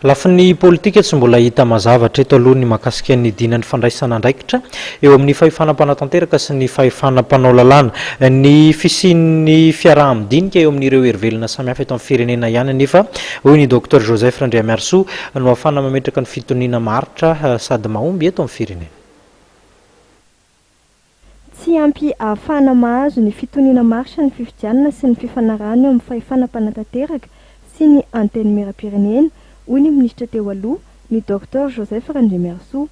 Lafiny politika tsy mbola hita mazavatra eto aloha ny mahakasika ny dinan'ny fandraisana andraikitra eo amin'ny fahefana-panao tanteraka sy ny fahefana-panao lalàna. Ny fisian'ny fiaraha-midinika eo amin'ireo hery-velona samihafa eto amin'ny firenena ihany nefa hoy ny Dr Joseph Ndriamiarsoa no ahafana mametraka ny fitoniana maharitra sady mahomby eto amin'ny firenena. Tsy ampy ahafana mahazo ny fitoniana maharitra ny fifidianana sy ny fifanarahana eo amin'ny fahefana-panatanteraka sy ny anteny miram-pirenena. Hoy ny minisitra teo aloha ny Dr Joseph Ndriamiarsoa.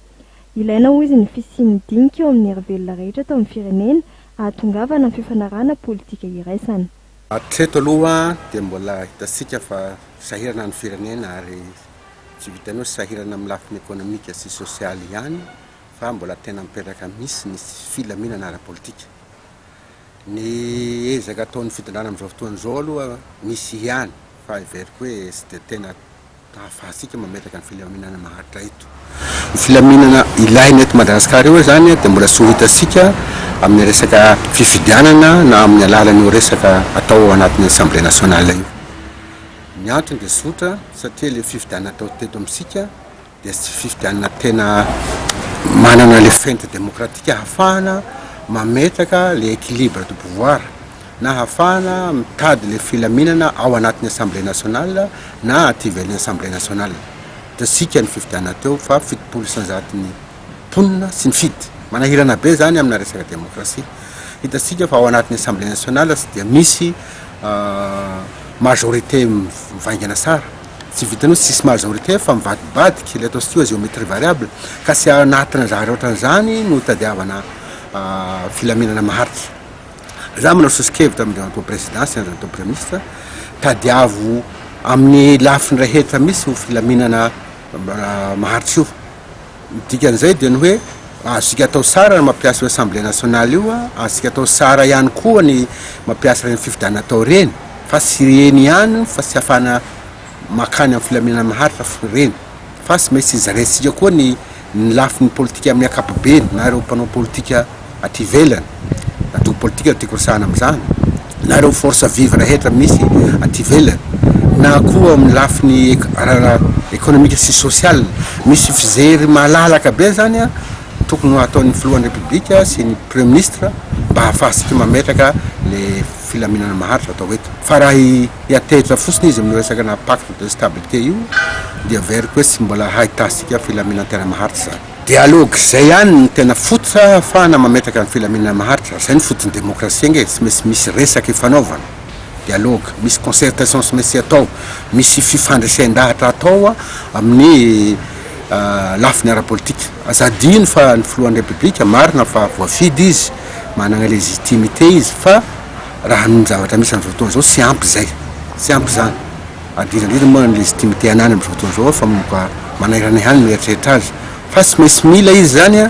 Ilaina hoy izy ny fisian'ny dinika eo amin'ny hery-velona rehetra tao amin'ny firenena ahatongavana ny fifanarahana politika iraisana. Hatreto aloha dia mbola hitasika fa sahirana ny firenena ary tsy vitanao sahirana amin'ny lafiny ekonomika sy sosialy ihany fa mbola tena mipetraka misy ny filaminana ara-politika. Ny ezaka ataon'ny fitondrana amin'izao fotoan'izao aloha misy ihany fa everiko hoe sy dia tena ahafahasika mametraka ny filaminana maharitra eto. Ny filaminana ilaina eto Madagasikara eo zany dia mbola tsy ho hitasika amin'ny resaka fifidianana na amin'ny alalan'io resaka atao anatin'ny Assemblée nationale io. Ny antony dia sotra satria le fifidianana atao teto amintsika dia tsy fifidianana tena manana le fente démocratique ahafahana mametraka le équilibre du pouvoir na ahafahana mitady le filaminana ao anatin'ny Assemblée nationale na aty ivelan'ny Assemblée nationale. Tasika ny fifidianana teo fa fitopolo isanjaton'ny mponina sy ny fity manahirana be zany amina resaka démocratie. Hitasika fa ao anatin'ny Assemblée nationale tsy dia misy majorité mivaingana tsara. Tsy vitanao sisy majorité fa mivadibadiky le atao sitio géométrie variable ka sy anatina zahary ohatran'izany no tadiavana filaminana maharitra. Za manao sosikevitra amin'izao présidence izao premier ministre tadiavo amin'ny lafiny rehetra misy ho filaminana maharitra io. Dikan'izay dia ny hoe azika atao tsara ny mampiasa Assemblée nationale io, azika atao tsara ihany koa ny mampiasa reny fifidianana atao reny fa sy reny ihany fa tsy afana makany amin'ny filaminana maharitra reny fa sy maintsy izaresika koa ny lafiny politika amin'ny ankapobeny na ireo mpanao politika aty ivelany. Atao politika tiako resahana amin'izany na ireo force vive rehetra misy aty ivelany na koa amin'ny lafiny économique sy social misy fijery malalaka be zany tokony ataon'ny filohan'ny république sy ny premier ministre mba ahafahasika mametraka le filaminana maharitra atao eto. Fa raha hiatehitra fotsiny izy amin'ny resaka na pacte de stabilité io dia veriko hoe tsy mbola hahitasika filaminana tena maharitra zany. Dialogue zay ihany ny tena fototra ahafahana mametraka ny filaminana maharitra. Zay ny fotony démocratie nge tsy maintsy misy resaka ifanaovana. Dialogue, misy concertation sy maintsy atao, misy fifandresen-dahatra atao amin'ny lafiny ara-politika. Azadino fa ny filohan'ny république marina fa voafidy izy, manana légitimité izy fa raha ny zavatra misy amin'izao fotoana izao tsy ampy zay, tsy ampy zany. Adirandrindra moa ny légitimité anany amin'izao fotoana izao fa moka manahirana ihany mieritreritra azy. Fa tsy maintsy mila izy zany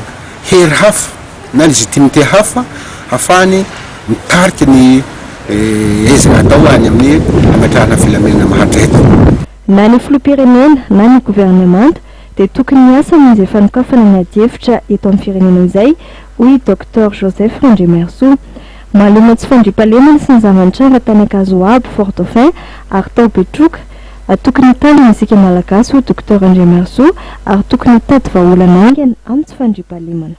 hery hafa na légitimité hafa ahafahany mitarika ny ezaka atao any amin'ny ametrahana filaminana maharitra eto. Na ny filoham-pirenena na ny gouvernemanta dia tokony miasa amin'izay fanokafana ny ady-hevitra eto amin'ny firenena izay, hoy Dr Joseph Ndriamiarsoa. Maloma tsy fandriam-pahalemana sy ny zava-nitranga tany Ankazo aby Fort Dauphin ary tao Betroka tokony hitalina isika malagasy ho Dr Ndriamiarsoa ary tokony hitady vahaolana aingana amin'ny tsy fandriam-pahalemana.